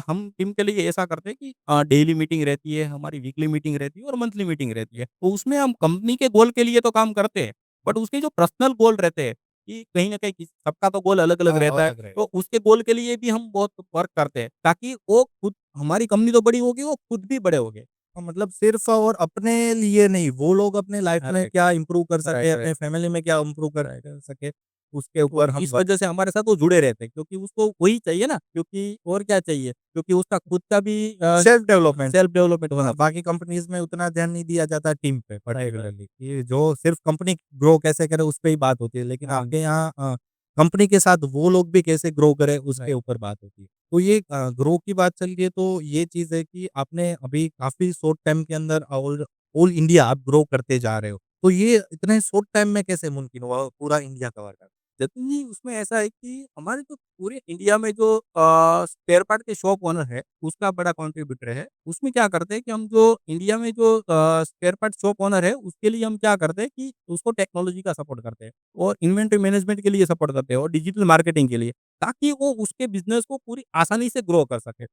हम टीम के लिए ऐसा करते हैं कि डेली मीटिंग रहती है, हमारी वीकली मीटिंग रहती है और मंथली मीटिंग रहती है। तो उसमें हम कंपनी के गोल के लिए तो काम करते हैं, बट उसके जो पर्सनल गोल रहते हैं कि कहीं न कहीं सबका तो गोल अलग-अलग रहता है। अलग रहे। तो उसके गोल के लिए भी हम बहुत वर्क करते हैं, ताकि वो खुद हमारी कंपनी तो बड़ी होगी, वो खुद भी बड़े होंगे। मतलब सिर्फ़ और अपने लिए नहीं, वो लोग अपने लाइफ़ में राइट, क्या इम्प्रूव कर सकें, राइट, राइट, अपने फैमिली में क्या इम्प्रूव राइट। कर सकें, उसके तो ऊपर हम इस वर्क वजह से हमारे साथ वो जुड़े रहते हैं क्योंकि उसको वही चाहिए ना, क्योंकि और क्या चाहिए? क्योंकि उसका खुद का भी सेल्फ डेवलपमेंट सेल्फ डेवलपमेंट होना बाकी कंपनीज़ में उतना ध्यान नहीं दिया जाता टीम पे राइट, राइट। पर्टिकुलरली कि जो सिर्फ़ कंपनी ग्रो कैसे करे उस पे ही बात होती है। लेकिन हाँ, आपके यहाँ कंपनी के साथ वो लोग भी कैसे ग्रो करें उसके राइट। ऊपर बात होती है। तो ये ग्रो की बात चल रही है तो ये चीज़ है कि आपने अभी काफ़ी शॉर्ट टाइम के अंदर ऑल इंडिया आप ग्रो करते जा रहे हो। तो ये इतने शॉर्ट टाइम में कैसे मुमकिन हुआ पूरा इंडिया कवर करना? जतिन जी उसमें ऐसा है कि हमारे जो पूरे इंडिया में जो स्पेयर पार्ट के शॉप ओनर है, उसका बड़ा कंट्रीब्यूटर है। उसमें क्या करते हैं कि हम जो इंडिया में जो स्पेयर पार्ट शॉप ओनर है, उसके लिए हम क्या करते हैं कि उसको टेक्नोलॉजी का सपोर्ट करते हैं और इन्वेंटरी मैनेजमेंट के लिए सपोर्ट करते हैं और डिजिटल मार्केटिंग के लिए, ताकि वो उसके बिज़नेस को पूरी आसानी से ग्रो कर सके।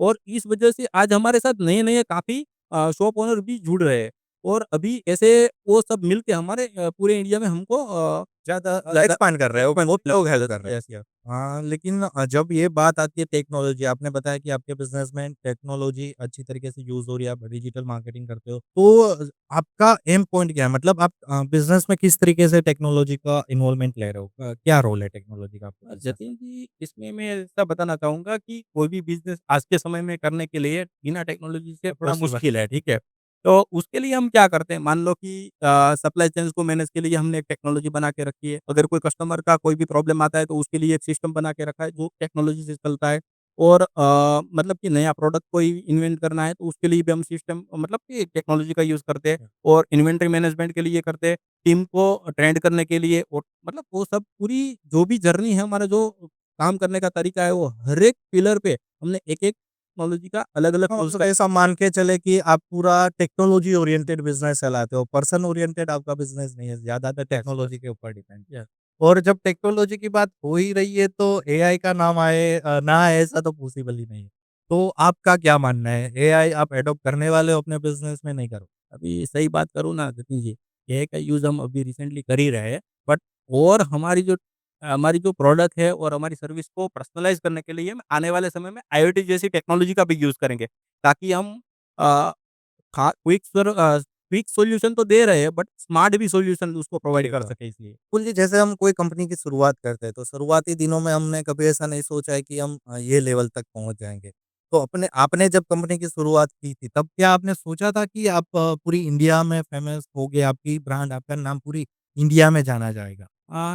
और इस वजह से आज हमारे साथ नए-नए काफ़ी शॉप ओनर भी जुड़ रहे हैं और अभी ऐसे वो सब मिल के हमारे पूरे इंडिया में हमको ज़्यादा ज़्यादा एक्सपांड कर रहे हो, एक्सपांड बहुत लोग हेल्प कर रहे हैं। Yes, yes. हाँ, लेकिन जब ये बात आती है टेक्नोलॉजी, आपने बताया कि आपके बिज़नेस में टेक्नोलॉजी अच्छी तरीके से यूज़ हो रही है, आप डिजिटल मार्केटिंग करते हो। तो आपका एम पॉइंट क्या है? मतलब आप बिज़नेस में किस तरीके से टेक्नोलॉजी का इन्वॉल्वमेंट ले रहे हो? क्या रोल है टेक्नोलॉजी का आपके बिज़नेस में? जतिन जी, इसमें मैं ऐसा बताना चाहूँगा कि कोई भी बिज़नेस आज के समय में करने के लिए बिना टेक्नोलॉजी से थोड़ा पॉसिबल मुश्किल है, ठीक है? तो उसके लिए हम क्या करते हैं, मान लो कि सप्लाई चेन्स को मैनेज के लिए हमने एक टेक्नोलॉजी बना के रखी है। अगर कोई कस्टमर का कोई भी प्रॉब्लम आता है, तो उसके लिए एक सिस्टम बना के रखा है, जो टेक्नोलॉजी से चलता है। और मतलब कि नया प्रोडक्ट कोई इन्वेंट करना है, तो उसके लिए भी हम सिस्टम मतलब कि टेक्नोलॉजी का यूज़ करते हैं और इन्वेंटरी मैनेजमेंट के लिए करते हैं। टीम को ट्रेंड करने के लिए और मतलब वो सब पूरी जो भी जर्नी है हमारा जो काम करने का तरीका है वो हर एक पिलर पे हमने एक-एक टेक्नोलॉजी का अलग-अलग हाँ, टूल्स मतलब का ऐसा मान के चले कि आप पूरा टेक्नोलॉजी ओरिएंटेड बिज़नेस चलाते हो, पर्सन ओरिएंटेड आपका बिज़नेस नहीं है, ज़्यादातर यस, यस, टेक्नोलॉजी के ऊपर डिपेंड। यस। और जब टेक्नोलॉजी की बात हो ही रही है तो एआई का नाम आए ना आए ऐसा तो पॉसिबल ही नहीं है। तो आपका क्या मानना है? एआई आप एडॉप्ट करने वाले हो अपने बिज़नेस में नहीं करो? अभी सही बात करूँ ना जतिन जी, एआई का यूज़ हम अभी रिसेंटली कर ही रहे हैं। बट और हमारी जो प्रोडक्ट है और हमारी सर्विस को पर्सनलाइज़ करने के लिए हम आने वाले समय में आईओटी जैसी टेक्नोलॉजी का भी यूज़ करेंगे। ताकि हम अ, खा क्विक सॉल्यूशन तो दे रहे हैं बट स्मार्ट भी सॉल्यूशन उसको प्रोवाइड ठीक कर है। सकें इसलिए। बिल्कुल जी, जैसे हम कोई कंपनी की शुरुआत करते हैं, तो शुरुआती दिनों में हमने कभी ऐसा नहीं सोचा है कि हम ये लेवल तक पहुँच जाएँगे। तो अपने आपने जब कंपनी की शुरुआत की थी, तब क्या आपने सोचा था कि आप पूरी इंडिया में फ़ेमस होगे, आपकी ब्रांड, आपका नाम पूरी इंडिया में जाना जाएगा?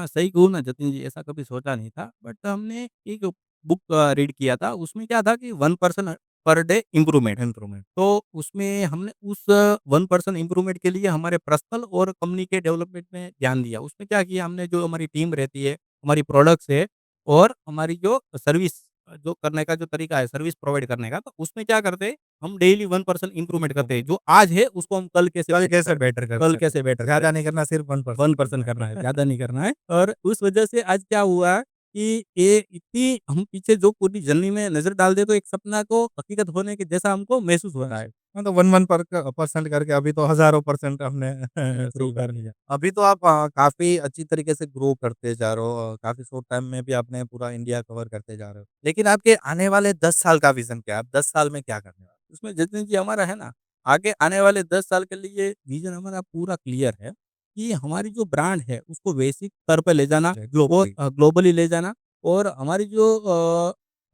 सही कहूँ ना जतिन जी, ऐसा कभी सोचा नहीं था बट हमने एक बुक रीड किया था, उसमें क्या था कि 1% पर डे इम्प्रूवमेंट। इम्प्रूवमेंट। तो उसमें हमने उस 1% इम्प्रूवमेंट के लिए हमारे पर्सनल और कंपनी के डेवलपमेंट में ध्यान दिया। उसमें क्या किया हमने, जो हमारी टीम रहती है, हमारी प्रोडक्ट्स है और हमारी जो सर्विस जो करने का जो तरीका है, सर्विस प्रोवाइड करने का, तो उसमें क्या करते हैं, हम डेली 1% इम्प्रूवमेंट करते हैं। जो आज है उसको हम कल कैसे कल बेटर कैसे करें, बेटर कर कल सकें? कैसे बेटर करें। ज़्यादा नहीं करना, सिर्फ 1% करना 1% है। करना है, ज़्यादा नहीं करना है और उस वजह से आज क्या हुआ कि ये इतनी हम पीछे जो पूरी जर्नी में नज़र डाल दें तो एक सपना को हकीकत होने के जैसा हमको महसूस हो रहा है। हाँ, तो 1-1 परसेंट करके अभी तो हज़ारों परसेंट हमने सही प्रूव बात कर है। लिया। अभी तो आप काफ़ी अच्छी तरीके से ग्रो करते जा रहे हो काफ़ी शॉर्ट टाइम में भी आपने पूरा इंडिया कवर करते जा रहे हो। लेकिन आपके आने वाले 10 साल का विज़न क्या है? आप 10 साल में क्या करने वाले हो? उसमें जितनी जी हमारा है ना, आगे आने वाले 10 साल के लिए विज़न हमारा पूरा क्लियर है कि हमारी जो ब्रांड है, उसको वैश्विक स्तर पे ले जाना और ग्लोबली। ग्लोबली ले जाना और हमारी जो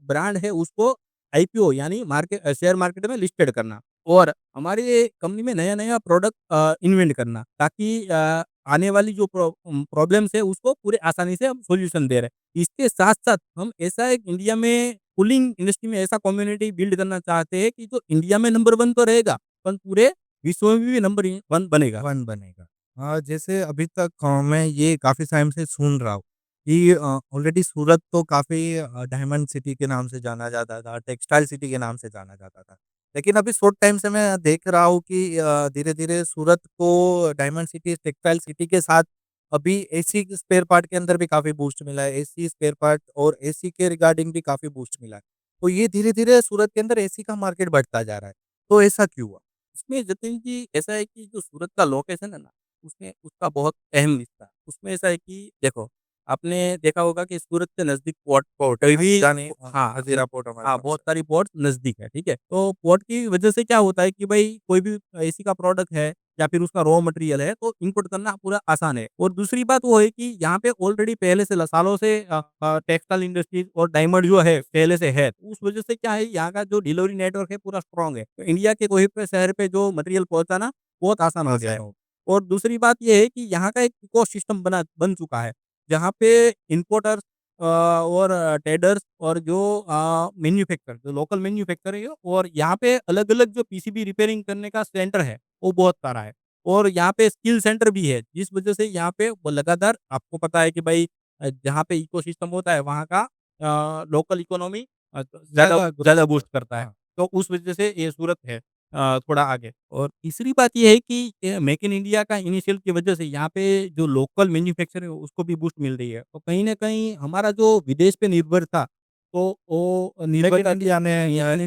ब्रांड है, उसको आईपीओ यानी शेयर मार्केट में लिस्टेड करना और हमारी कंपनी में नया-नया प्रोडक्ट इन्वेंट करना ताकि आने वाली जो प्रॉब्लम्स है, उसको पूरे आसानी से हम सॉल्यूशन दे रहे हैं। इसके साथ-साथ हम ऐसा एक इंडिया में कूलिंग इंडस्ट्री में ऐसा कम्युनिटी बिल्ड करना चाहते हैं कि जो इंडिया में नंबर 1 तो रहेगा, पर पूरे विश्व में भी नंबर 1 बनेगा। 1 बनेगा। जैसे अभी तक मैं ये काफ़ी टाइम से सुन रहा हूँ कि ऑलरेडी सूरत तो काफ़ी डायमंड सिटी के नाम से जाना जाता था, टेक्सटाइल सिटी के नाम से जाना जाता था। लेकिन अभी शॉर्ट टाइम से मैं देख रहा हूँ कि धीरे-धीरे सूरत को डायमंड सिटी, टेक्सटाइल सिटी के साथ अभी एसी के स्पेयर पार्ट के अंदर भी काफ़ी बूस्ट मिला है। एसी स्पेयर पार्ट और एसी के रिगार्डिंग भी काफ़ी बूस्ट मिला है। तो ये धीरे-धीरे सूरत के अंदर एसी का मार्केट बढ़ता जा रहा है। तो ऐसा क्यों हुआ? इसमें जतिन जी ऐसा है कि जो सूरत का लोकेशन है ना, उसमें उसका बहुत अहम हिस्सा है। उसमें ऐसा है कि देखो, आपने देखा होगा कि सूरत के नज़दीक पोर्ट पोर्ट कोई है, भी हज़ानी हाँ, हज़ीरा पोर्ट हमारे हाँ, पास बहुत है। सारी पोर्ट नज़दीक है, ठीक है? तो पोर्ट की वजह से क्या होता है कि भई कोई भी एसी का प्रोडक्ट है या फिर उसका रॉ मटेरियल है, तो इंपोर्ट करना पूरा आसान है। और दूसरी बात वो है कि यहाँ पे ऑलरेडी पहले से सालों से टेक्सटाइल इंडस्ट्रीज़ और डायमंड जो है, पहले से है। उस वजह से क्या है, यहाँ का जो डिलीवरी नेटवर्क है पूरा स्ट्रॉन्ग है। तो इंडिया के कोई पे शहर पे जो मटेरियल पहुँचाना बहुत आसान हो गया है। आसान हो और दूसरी बात ये है कि यहाँ का एक इकोसिस्टम बन चुका है, जहाँ पे इम्पोर्टर्स और ट्रेडर्स और जो जो लोकल मैन्युफैक्चर है और यहाँ पे अलग-अलग जो पीसीबी रिपेयरिंग करने का सेंटर है, वो बहुत सारा है। और यहाँ पे स्किल सेंटर भी है, जिस वजह से यहाँ पे वो लगातार आपको पता है कि भई जहाँ पे इकोसिस्टम होता है, वहाँ का लोकल इकोनॉमी ज़्यादा ज़्यादा ग्रो ज़्यादा कर बूस्ट करता है। हाँ, तो उस वजह से ये सूरत है थोड़ा आगे। और तीसरी बात ये है कि मेक इन इंडिया का इनिशियल की वजह से यहाँ पे जो लोकल मैन्युफैक्चर है उसको भी बूस्ट मिल रही है। तो कहीं न कहीं हमारा जो विदेश पे निर्भर था, तो वो मेक इन निर्भरता इंडिया ने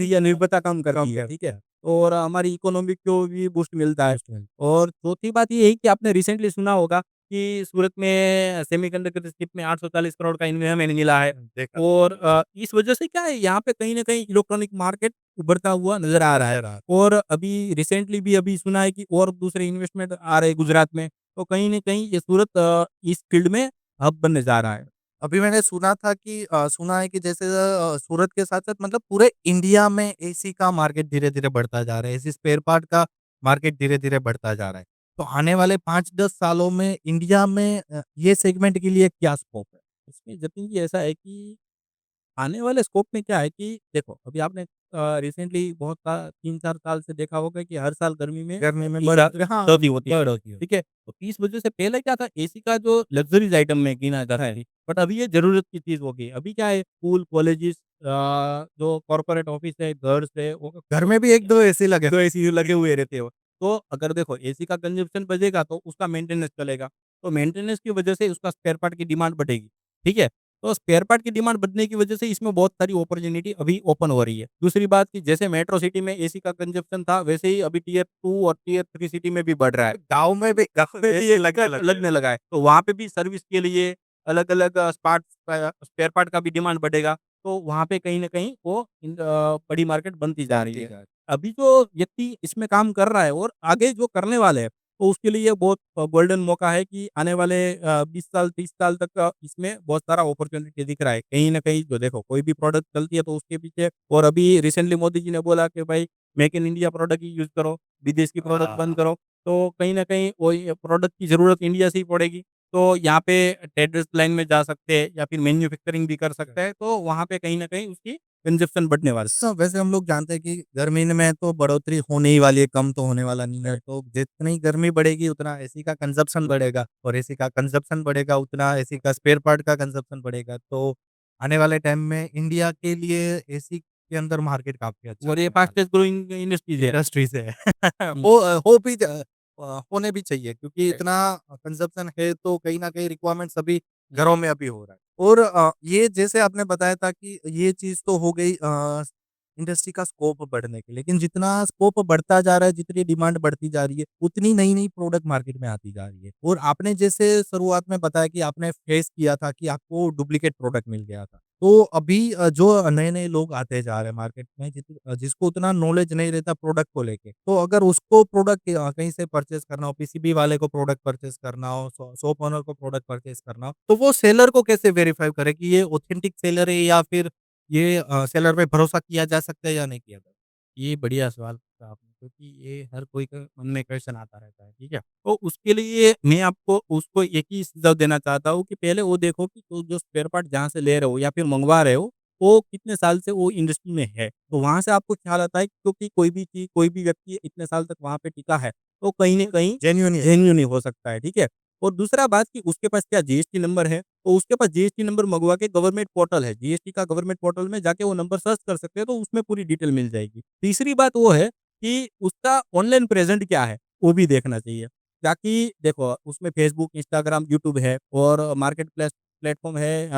या निर्भरता कम करती है, कम ठीक है? और हमारी इकोनॉमी को भी बूस्ट मिलता है। कर और चौथी बात ये है कि आपने रिसेंटली सुना होगा कि सूरत में सेमीकंडक्टर चिप में 840 करोड़ का इन्वेस्टमेंट मिला है। देखा और इस वजह से क्या है, यहाँ पे कहीं न कहीं इलेक्ट्रॉनिक मार्केट उभरता हुआ नज़र आ रहा है। नज़र आ और अभी रिसेंटली भी अभी सुना है कि और दूसरे इन्वेस्टमेंट आ रहे हैं गुजरात में। तो कहीं न कहीं ये सूरत इस फील्ड में हब बनने जा रहा है। अभी मैंने सुना था कि सुना है कि जैसे सूरत के साथ-साथ मतलब पूरे इंडिया में एसी का मार्केट धीरे-धीरे बढ़ता जा रहा है, एसी स्पेयर पार्ट का मार्केट धीरे-धीरे बढ़ता जा रहा है। तो आने वाले 5-10 सालों में इंडिया में ये सेगमेंट के लिए क्या स्कोप है? इसमें जतिन जी ऐसा है कि आने वाले स्कोप में क्या है कि देखो, अभी आपने रिसेंटली बहुत सा 3-4 साल से देखा होगा कि हर साल गर्मी में गर्मी में ज़्यादा हाँ, सर्दी होती है, बढ़ होती है। ठीक है? तो इस वजह से पहले क्या था, एसी का जो लग्ज़रीज़ आइटम में गिना जाता है, बट अभी ये ज़रूरत की चीज़ हो गई है। अभी क्या है, स्कूल, कॉलेजेस जो कॉर्पोरेट ऑफ़िस है, घर से वो घर में भी 1-2 एसी लगे तो एसी लगे हुए रहते हो। तो अगर देखो एसी का कंज़म्पशन बढ़ेगा तो उसका मेंटेनेंस चलेगा। तो मेंटेनेंस की वजह से उसका स्पेयर पार्ट की डिमांड बढ़ेगी, ठीक है? तो स्पेयर पार्ट की डिमांड बढ़ने की वजह से इसमें बहुत सारी अपॉर्च्युनिटी अभी ओपन हो रही है। दूसरी बात कि जैसे मेट्रो सिटी में एसी का कंज़म्पशन था, वैसे ही अभी टियर 2 और टियर 3 सिटी में भी बढ़ रहा है। गाँव में भी ये लगने लग गए। लगने लगा है। तो वहाँ पे भी सर्विस के लिए अलग-अलग स्पेयर पार्ट का भी डिमांड बढ़ेगा। तो वहाँ पे कहीं न कहीं वो बड़ी मार्केट बनती जा रही बनती है। जा रही अभी जो व्यक्ति इसमें काम कर रहा है और आगे जो करने वाले हैं, तो उसके लिए ये बहुत गोल्डन मौका है कि आने वाले 20 साल, 30 साल तक इसमें बहुत सारा अपॉर्च्युनिटी दिख रहा है। कहीं न कहीं जो देखो कोई भी प्रोडक्ट चलती है तो उसके पीछे, और अभी रिसेंटली मोदी जी ने बोला कि भाई make in India product he use करो, विदेश की प्रोडक्ट बंद करो। तो कहीं न कहीं वही प्रोडक्ट की ज़रूरत इंडिया से ही पड़ेगी। तो यहाँ पे ट्रेडर्स लाइन में जा सकते हैं या फिर मैन्युफैक्चरिंग भी कर सकता है, तो वहाँ पे कहीं न कहीं उसकी कंज़प्शन बढ़ने वाला है। वैसे हम लोग जानते हैं कि गर्मी में तो बढ़ोतरी होने ही वाली है, कम तो होने वाला नहीं है। तो जितनी गर्मी बढ़ेगी उतना एसी का कंज़प्शन बढ़ेगा और एसी का कंज़प्शन बढ़ेगा उतना एसी का स्पेयर पार्ट का कंज़प्शन बढ़ेगा। तो आने वाले टाइम में इंडिया के लिए एसी के अंदर मार्केट काफ़ी अच्छा और ये होने वाला फास्टेस्ट ग्रोइंग इंडस्ट्रीज़ है। है। इंडस्ट्री से हुँ। वो हो भी होने भी चाहिए क्योंकि इतना कंज़प्शन है तो कहीं न कहीं रिक्वायरमेंट सभी घरों में अभी हो रहा है। और ये जैसे आपने बताया था कि ये चीज़ तो हो गई इंडस्ट्री का स्कोप बढ़ने की, लेकिन जितना स्कोप बढ़ता जा रहा है, जितनी डिमांड बढ़ती जा रही है, उतनी नई-नई प्रोडक्ट मार्केट में आती जा रही है। और आपने जैसे शुरुआत में बताया कि आपने फेस किया था कि आपको डुप्लीकेट प्रोडक्ट मिल गया था। तो अभी जो नए-नए लोग आते जा रहे हैं मार्केट में जिसको उतना नॉलेज नहीं रहता प्रोडक्ट को लेके, तो अगर उसको प्रोडक्ट कहीं से परचेज़ करना हो, पीसीबी वाले को प्रोडक्ट परचेज़ करना हो, शॉप ओनर को प्रोडक्ट परचेज़ करना हो, तो वो सेलर को कैसे वेरीफ़ाई करे कि ये ऑथेंटिक सेलर है या फिर ये सेलर पे भरोसा किया जा सकता है या नहीं किया जा ये बढ़िया सवाल पूछा आपने, क्योंकि ये हर कोई के मन में क्वेश्चन आता रहता है, ठीक है? तो उसके लिए मैं आपको उसको एक ही सुझाव देना चाहता हूँ कि पहले वो देखो कि तो जो स्पेयर पार्ट जहाँ से ले रहे हो या फिर मँगवा रहे हो, वो कितने साल से वो इंडस्ट्री में है। तो वहाँ से आपको ख्याल आता है, क्योंकि कोई भी चीज़, कोई भी व्यक्ति इतने साल तक वहाँ पे टिका है, तो कहीं न कहीं जेन्युइन ही है। जेन्युइन ही हो सकता है, ठीक है? और दूसरा बात कि उसके पास क्या जीएसटी नंबर है, तो उसके पास जीएसटी नंबर मँगवा के गवर्नमेंट पोर्टल है, जीएसटी का गवर्नमेंट पोर्टल में जाके वो नंबर सर्च कर सकते हैं, तो उसमें पूरी डिटेल मिल जाएगी। तीसरी बात वो है कि उसका ऑनलाइन प्रेज़ेंट क्या है, वो भी देखना चाहिए। ताकि देखो उसमें फ़ेसबुक, इंस्टाग्राम, यूट्यूब है और मार्केट प्लेटफ़ॉर्म है,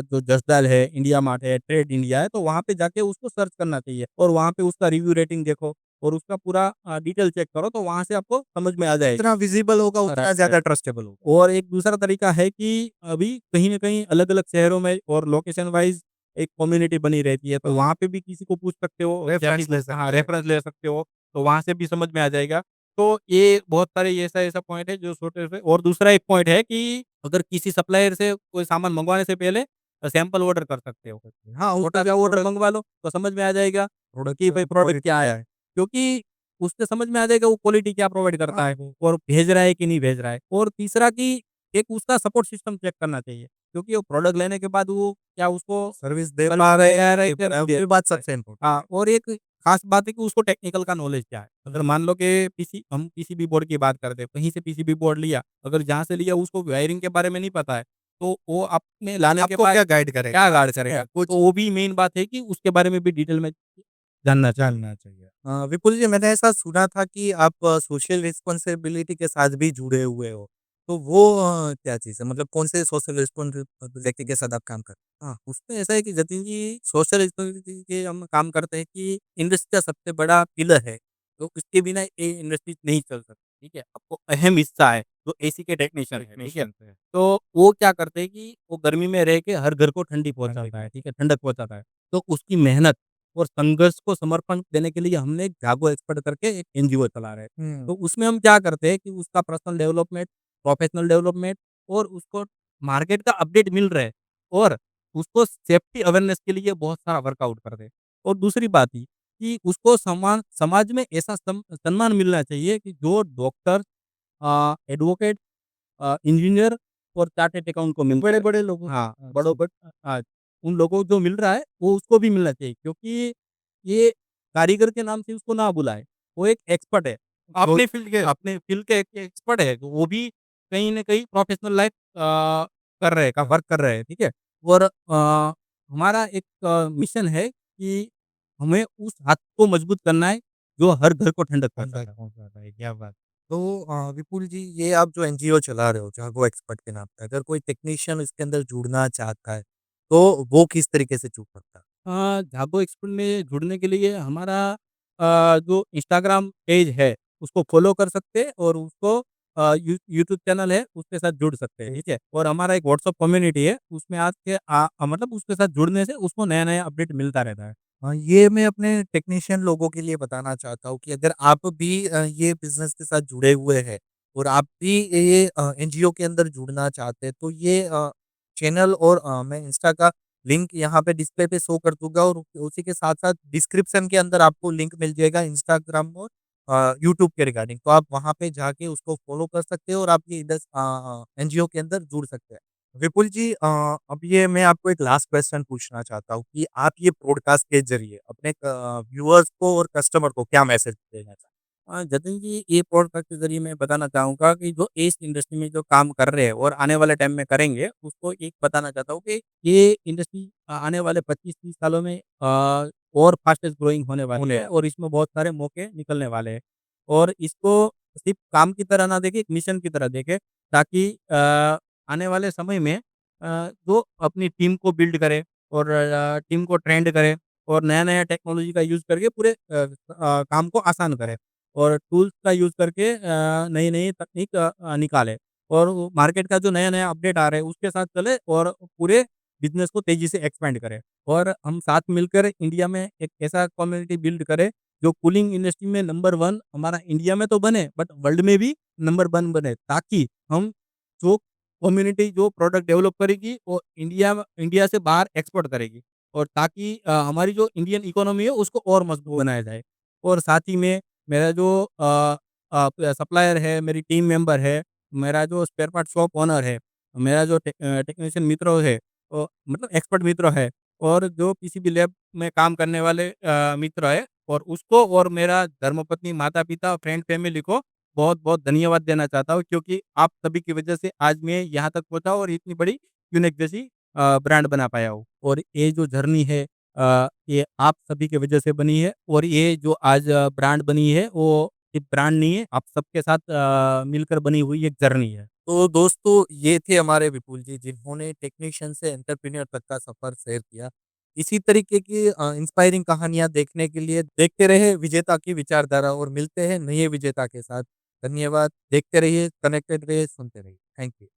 जो जसडल है, इंडिया मार्ट है, ट्रेड इंडिया है, तो वहाँ पे जाके उसको सर्च करना चाहिए और वहाँ पे उसका रिव्यू रेटिंग देखो और उसका पूरा डिटेल चेक करो, तो वहाँ से आपको समझ में आ जाएगा। जितना विज़िबल होगा उतना राइट, राइट। ज़्यादा ट्रस्टेबल होगा। और एक दूसरा तरीका है कि अभी कहीं न कहीं अलग-अलग शहरों में और लोकेशन वाइज़ एक कम्युनिटी बनी रहती है, तो वहाँ पे भी किसी को पूछ सकते हो या रेफ़रेंस फिर ले हाँ, सकते हैं। रेफ़रेंस ले सकते हो, तो वहाँ से भी समझ में आ जाएगा। तो ये बहुत सारे ऐसा-ऐसा पॉइंट है जो छोटे से। और दूसरा एक पॉइंट है कि अगर किसी सप्लायर से कोई सामान मँगवाने से पहले सैंपल ऑर्डर कर सकते हो। हाँ, उसका छोटा-सा ऑर्डर मँगवा लो, तो समझ में आ जाएगा प्रोडक्ट कि भाई प्रोडक्ट क्वालिटी क्या आया है। क्योंकि उससे समझ में आ जाएगा वो क्वालिटी क्या प्रोवाइड करता है और भेज रहा है कि नहीं भेज रहा है। और तीसरा कि एक उसका सपोर्ट सिस्टम चेक करना चाहिए, क्योंकि वो प्रोडक्ट लेने के बाद वो क्या उसको सर्विस दे कल पा रहे तैयार है हैं, कि नहीं दे ये बात रहा है। सबसे इम्पोर्टेंट हाँ, और एक खास बात है कि उसको टेक्निकल का नॉलेज क्या है। अगर मान लो कि हम पीसीबी बोर्ड की बात करते हैं, कहीं से पीसीबी बोर्ड लिया, अगर जहाँ से लिया उसको वायरिंग के बारे में नहीं पता है, तो वो अपने लाने के आपको बाद क्या गाइड करेगा? क्या गार्ड करेगा? कुछ तो वो भी मेन बात है कि उसके बारे में भी डिटेल में जानना चाहिए। जानना चाहिए। विपुल जी मैंने ऐसा सुना था कि आप सोशल रिस्पॉन्सिबिलिटी के साथ भी जुड़े हुए हो। तो वो क्या चीज़ है? मतलब कौन से सोशल रिस्पॉन्सिबिलिटी के साथ आप काम करते हैं? हाँ, उसमें ऐसा है कि जतिन जी सोशल रिस्पॉन्सिबिलिटी के हम काम करते हैं कि इंडस्ट्री का सबसे बड़ा पिलर है, तो उसके बिना ये इंडस्ट्री नहीं चल सकती, ठीक है? अब वो अहम हिस्सा है, जो एसी के टेक्नीशियन है, ठीक है? तो वो क्या करते हैं कि वो गर्मी में रह के हर घर को ठंडी पहुँचाता है, ठीक है? ठंडक पहुँचाता है। तो उसकी मेहनत और संघर्ष को समर्पण देने के लिए हमने एक जागो एक्सपर्ट करके एक एनजीओ चला रहे हैं। हुँ। तो उसमें हम क्या करते हैं कि उसका पर्सनल डेवलपमेंट, प्रोफेशनल डेवलपमेंट और उसको मार्केट का अपडेट मिल रहा है और उसको सेफ्टी अवेयरनेस के लिए बहुत सारा वर्कआउट करते हैं। और दूसरी बात ये कि उसको समाज में ऐसा सम्मान मिलना चाहिए कि जो डॉक्टर, एडवोकेट, इंजीनियर और चार्टर्ड अकाउंट को मिलता है। बड़े-बड़े लोगों हाँ, जी। उन लोगों को जो मिल रहा है वो उसको भी मिलना चाहिए क्योंकि ये कारीगर के नाम से उसको ना बुलाएँ, वो एक एक्सपर्ट है। जो अपने फ़ील्ड के एक एक्सपर्ट है, तो वो भी कहीं न कहीं प्रोफ़ेशनल लाइफ़ कर रहे हैं, का वर्क कर रहे हैं, ठीक है? और हमारा एक मिशन है कि हमें उस हाथ को मजबूत करना है, जो हर घर को ठंडक अंदर पहुँचाता है। पहुँचाता है, क्या बात! तो विपुल जी ये आप जो एनजीओ चला रहे हो, जागो एक्सपर्ट के नाम पे, अगर कोई टेक्नीशियन इसके अंदर जुड़ना चाहता है, तो वो किस तरीके से जुड़ सकता है? जागो एक्सपर्ट में जुड़ने के लिए हमारा जो इंस्टाग्राम पेज है, उसको फ़ॉलो कर सकते हैं और उसको यूट्यूब चैनल है, उसके साथ जुड़ सकते हैं, ठीक है? और हमारा एक व्हाट्सएप कम्युनिटी है, उसमें आके मतलब उसके साथ जुड़ने से उसको नया-नया अपडेट मिलता रहता है। हाँ, ये मैं अपने टेक्नीशियन लोगों के लिए बताना चाहता हूँ कि अगर आप भी ये बिज़नेस के साथ जुड़े हुए हैं और आप भी ये एनजीओ के अंदर जुड़ना चाहते हैं, तो ये चैनल और मैं इंस्टा का लिंक यहाँ पे डिस्प्ले पे शो कर दूँगा और उसी के साथ-साथ डिस्क्रिप्शन के अंदर आपको लिंक मिल जाएगा इंस्टाग्राम और यूट्यूब के रिगार्डिंग। तो आप वहाँ पे जाके उसको फ़ॉलो कर सकते हो और आप ये एनजीओ के अंदर जुड़ सकते हैं। विपुल जी अब ये मैं आपको एक लास्ट क्वेश्चन पूछना चाहता हूँ कि आप ये पॉडकास्ट के ज़रिए अपने व्यूअर्स को और कस्टमर को क्या मैसेज देना चाहते हैं? जतिन जी, ये पॉडकास्ट के ज़रिए मैं बताना चाहूँगा कि जो इस इंडस्ट्री में जो काम कर रहे हैं और आने वाले टाइम में करेंगे, उसको एक बताना चाहता हूँ कि ये इंडस्ट्री आने वाले 25-30 सालों में और फास्टेस्ट ग्रोइंग होने वाली है और इसमें बहुत सारे मौके निकलने वाले हैं। और इसको सिर्फ़ काम की तरह ना देखें, एक मिशन की तरह देखें ताकि आने वाले समय में जो अपनी टीम को बिल्ड करे और टीम को ट्रेंड करे और नया-नया टेक्नोलॉजी का यूज़ करके पूरे काम को आसान करे। और टूल्स का यूज़ करके नई-नई तकनीक निकाले और वो मार्केट का जो नया-नया अपडेट आ रहा है उसके साथ चले और पूरे बिज़नेस को तेज़ी से एक्सपेंड करे। और हम साथ मिलकर इंडिया में एक ऐसा कम्युनिटी बिल्ड करें जो कूलिंग इंडस्ट्री में नंबर 1 हमारा इंडिया में तो बने बट वर्ल्ड में भी नंबर 1 बने ताकि हम जो कम्युनिटी जो प्रोडक्ट डेवलप करेगी वो इंडिया से बाहर एक्सपोर्ट करेगी और ताकि हमारी जो इंडियन इकोनॉमी है उसको और मजबूत बनाया जाए। और साथ ही में मेरा जो सप्लायर है, मेरी टीम मेंबर है, मेरा जो स्पेयर पार्ट शॉप ओनर है, मेरा जो टेक्नीशियन मित्र है, मतलब एक्सपर्ट मित्र है और जो पीसीबी लैब में काम करने वाले मित्र है और उसको और मेरा धर्मपत्नी, माता-पिता, फ्रेंड फैमिली को बहुत-बहुत धन्यवाद देना चाहता हूँ क्योंकि आप सभी की वजह से आज मैं यहाँ तक पहुँचा और इतनी बड़ी यूनिक जैसी ब्रांड बना पाया हूँ। और ये जो जर्नी है ये आप सभी की वजह से बनी है और ये जो आज ब्रांड बनी है वो सिर्फ ब्रांड नहीं है, आप सबके साथ मिलकर बनी हुई एक जर्नी है। तो दोस्तों ये थे हमारे विपुल जी जिन्होंने टेक्नीशियन से एंटरप्रेन्योर तक का सफ़र शेयर किया। इसी तरीके की इंस्पायरिंग कहानियाँ देखने के लिए देखते रहिए विजेता की विचारधारा और मिलते हैं नए विजेता के साथ। धन्यवाद, देखते रहिए, कनेक्टेड रहिए, सुनते रहिए। Thank you.